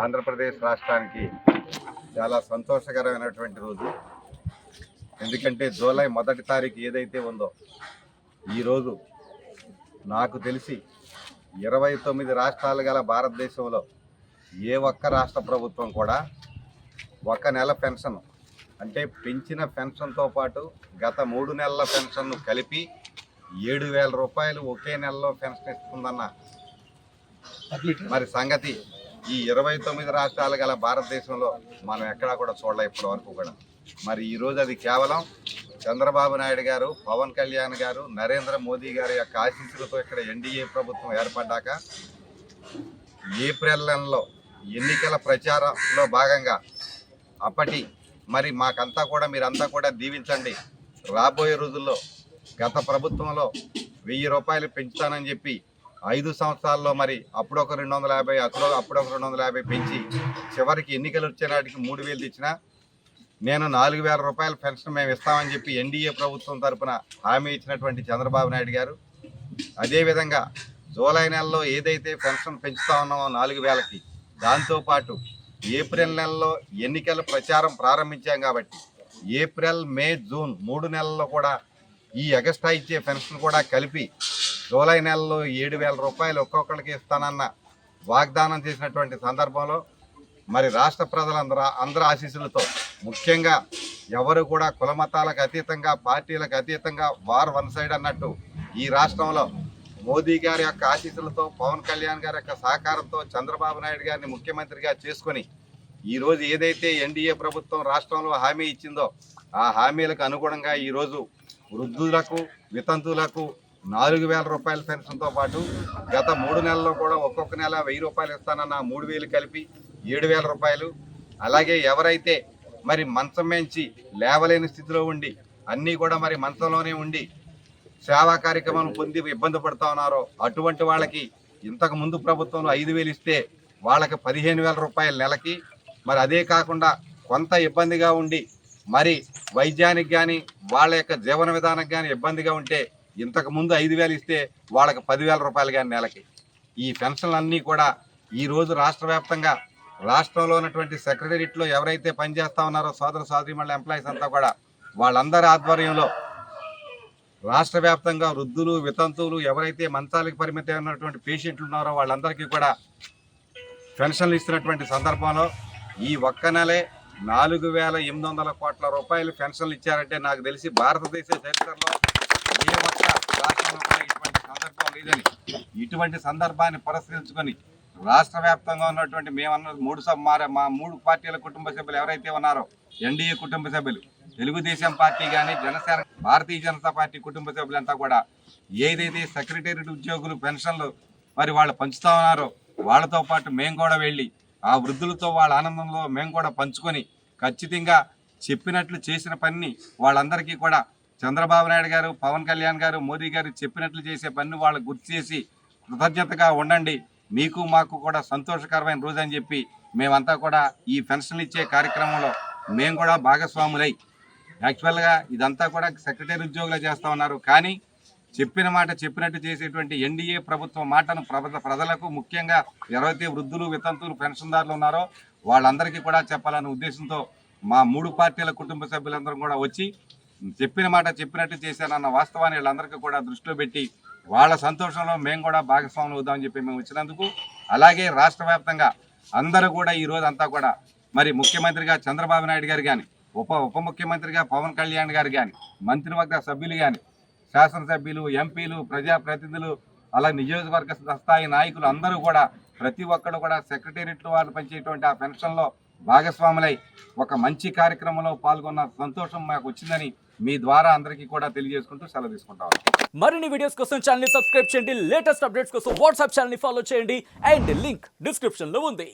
ఆంధ్రప్రదేశ్ రాష్ట్రానికి చాలా సంతోషకరమైనటువంటి రోజు. ఎందుకంటే జూలై 1వ తారీఖు ఏదైతే ఉందో ఈరోజు నాకు తెలిసి 29 రాష్ట్రాలు గల భారతదేశంలో ఏ ఒక్క రాష్ట్ర ప్రభుత్వం కూడా ఒక నెల పెన్షన్ అంటే పెంచిన పెన్షన్తో పాటు గత 3 నెలల పెన్షన్ను కలిపి 7,000 రూపాయలు ఒకే నెలలో పెన్షన్ ఇస్తుందన్న మరి సంగతి ఈ 29 రాష్ట్రాలు గల భారతదేశంలో మనం ఎక్కడా కూడా చూడలే ఇప్పటి వరకు కూడా. మరి ఈరోజు అది కేవలం చంద్రబాబు నాయుడు గారు, పవన్ కళ్యాణ్ గారు, నరేంద్ర మోదీ గారి యొక్క ఆశీస్సులతో ఇక్కడ ఎన్డీఏ ప్రభుత్వం ఏర్పడ్డాక ఏప్రిల్ నెలలో ఎన్నికల ప్రచారంలో భాగంగా అప్పటి మరి మాకంతా కూడా మీరంతా కూడా దీవించండి, రాబోయే రోజుల్లో గత ప్రభుత్వంలో 1000 రూపాయలు పెంచుతానని చెప్పి 5 సంవత్సరాల్లో మరి అప్పుడొక 250 అప్పుడొక 250 పెంచి చివరికి ఎన్నికలు వచ్చే నాటికి 3,000 ఇచ్చినా నేను 4,000 రూపాయల పెన్షన్ మేము ఇస్తామని చెప్పి ఎన్డీఏ ప్రభుత్వం తరఫున హామీ ఇచ్చినటువంటి చంద్రబాబు నాయుడు గారు, అదేవిధంగా జూలై నెలలో ఏదైతే పెన్షన్ పెంచుతా ఉన్నామో 4,000కి, దాంతోపాటు ఏప్రిల్ నెలలో ఎన్నికల ప్రచారం ప్రారంభించాం కాబట్టి ఏప్రిల్, మే, జూన్ 3 నెలల్లో కూడా ఈ ఎగస్ట్రా ఇచ్చే పెన్షన్ కూడా కలిపి జూలై నెలలో 7,000 రూపాయలు ఒక్కొక్కరికి ఇస్తానన్న వాగ్దానం చేసినటువంటి సందర్భంలో మరి రాష్ట్ర ప్రజలందరూ ఆశీస్సులతో ముఖ్యంగా ఎవరు కూడా కులమతాలకు అతీతంగా, పార్టీలకు అతీతంగా వార్ వన్ సైడ్ అన్నట్టు ఈ రాష్ట్రంలో మోదీ గారి యొక్క ఆశీస్సులతో, పవన్ కళ్యాణ్ గారి యొక్క సహకారంతో చంద్రబాబు నాయుడు గారిని ముఖ్యమంత్రిగా చేసుకొని ఈరోజు ఏదైతే ఎన్డీఏ ప్రభుత్వం రాష్ట్రంలో హామీ ఇచ్చిందో ఆ హామీలకు అనుగుణంగా ఈరోజు వృద్ధులకు, వితంతువులకు 4,000 రూపాయల పెన్షన్తో పాటు గత 3 నెలల్లో కూడా ఒక్కొక్క నెల 1,000 రూపాయలు ఇస్తానన్న 3,000 కలిపి 7,000 రూపాయలు. అలాగే ఎవరైతే మరి మంచం మేంచి లేవలేని స్థితిలో ఉండి అన్నీ కూడా మరి మంచంలోనే ఉండి సేవా కార్యక్రమాలు పొంది ఇబ్బంది పడుతూ ఉన్నారో అటువంటి వాళ్ళకి ఇంతకు ముందు ప్రభుత్వంలో 5,000 ఇస్తే వాళ్ళకి 15,000 రూపాయలు నెలకి. మరి అదే కాకుండా కొంత ఇబ్బందిగా ఉండి మరి వైద్యానికి కానీ వాళ్ళ యొక్క జీవన విధానానికి కానీ ఇబ్బందిగా ఉంటే ఇంతకు ముందు 5,000 ఇస్తే వాళ్ళకి 10,000 రూపాయలు కానీ నెలకి. ఈ పెన్షన్లన్నీ కూడా ఈరోజు రాష్ట్ర వ్యాప్తంగా రాష్ట్రంలో ఉన్నటువంటి సెక్రటరియట్లో ఎవరైతే పనిచేస్తూ ఉన్నారో సోదర సోదరీమణుల ఎంప్లాయీస్ అంతా కూడా వాళ్ళందరి ఆధ్వర్యంలో రాష్ట్ర వ్యాప్తంగా వృద్ధులు, వితంతువులు, ఎవరైతే మంచాలకు పరిమితం ఉన్నటువంటి పేషెంట్లు ఉన్నారో వాళ్ళందరికీ కూడా పెన్షన్లు ఇస్తున్నటువంటి సందర్భంలో ఈ ఒక్క నెలే 4,800 కోట్ల రూపాయలు పెన్షన్లు ఇచ్చారంటే నాకు తెలిసి భారతదేశ చరిత్రలో ఏ ఒక్క రాష్ట్రంలో కూడా ఇటువంటి సందర్భం లేదని, ఇటువంటి సందర్భాన్ని పురస్కరించుకొని రాష్ట్ర వ్యాప్తంగా ఉన్నటువంటి మేమన్న మా 3 పార్టీల కుటుంబ సభ్యులు ఎవరైతే ఉన్నారో ఎన్డీఏ కుటుంబ సభ్యులు, తెలుగుదేశం పార్టీ కానీ, జనసేన, భారతీయ జనతా పార్టీ కుటుంబ సభ్యులంతా కూడా ఏదైతే సెక్రటేరియట్ ఉద్యోగులు పెన్షన్లు మరి వాళ్ళు పంచుతా ఉన్నారో వాళ్ళతో పాటు మేము కూడా వెళ్ళి ఆ వృద్ధులతో వాళ్ళ ఆనందంలో మేము కూడా పంచుకొని ఖచ్చితంగా చెప్పినట్లు చేసిన పని వాళ్ళందరికీ కూడా చంద్రబాబు నాయుడు గారు, పవన్ కళ్యాణ్ గారు, మోదీ గారు చెప్పినట్లు చేసే పని వాళ్ళకు గుర్తు చేసి కృతజ్ఞతగా ఉండండి, మీకు మాకు కూడా సంతోషకరమైన రోజు అని చెప్పి మేమంతా కూడా ఈ పెన్షన్లు ఇచ్చే కార్యక్రమంలో మేము కూడా భాగస్వాములై యాక్చువల్గా ఇదంతా కూడా సెక్రటరీ ఉద్యోగులు చేస్తూ ఉన్నారు. కానీ చెప్పిన మాట చెప్పినట్టు చేసేటువంటి ఎన్డీఏ ప్రభుత్వం మాటను ప్రజలకు, ముఖ్యంగా ఎవరైతే వృద్ధులు, వితంతువులు, పెన్షన్దారులు ఉన్నారో వాళ్ళందరికీ కూడా చెప్పాలనే ఉద్దేశంతో మా 3 పార్టీల కుటుంబ సభ్యులందరం కూడా వచ్చి చెప్పిన మాట చెప్పినట్టు చేశానన్న వాస్తవాన్ని వీళ్ళందరికీ కూడా దృష్టిలో పెట్టి వాళ్ళ సంతోషంలో మేము కూడా భాగస్వాములు అవుదామని చెప్పి మేము వచ్చినందుకు, అలాగే రాష్ట్ర వ్యాప్తంగా అందరూ కూడా ఈరోజు అంతా కూడా మరి ముఖ్యమంత్రిగా చంద్రబాబు నాయుడు గారు కానీ, ఉప ముఖ్యమంత్రిగా పవన్ కళ్యాణ్ గారు కానీ, మంత్రివర్గ సభ్యులు కానీ, శాసనసభ్యులు, ఎంపీలు, ప్రజాప్రతినిధులు, అలా నియోజకవర్గ స్థాయి నాయకులు అందరూ కూడా ప్రతి ఒక్కరు కూడా సెక్రటేరియట్లో వాళ్ళు పనిచేటువంటి ఆ పెన్షన్లో భాగస్వాములై ఒక మంచి కార్యక్రమంలో పాల్గొన్న సంతోషం మాకు వచ్చిందని మీ ద్వారా అందరికీ కూడా తెలియజేసుకుంటూ సెలవు తీసుకుంటాం. మరిన్ని వీడియోస్ కోసం ఛానల్ ని సబ్స్క్రైబ్ చేయండి, లేటెస్ట్ అప్డేట్స్ కోసం వాట్సాప్ ఛానల్ ని ఫాలో చేయండి అండ్ లింక్ డిస్క్రిప్షన్ లో ఉంది.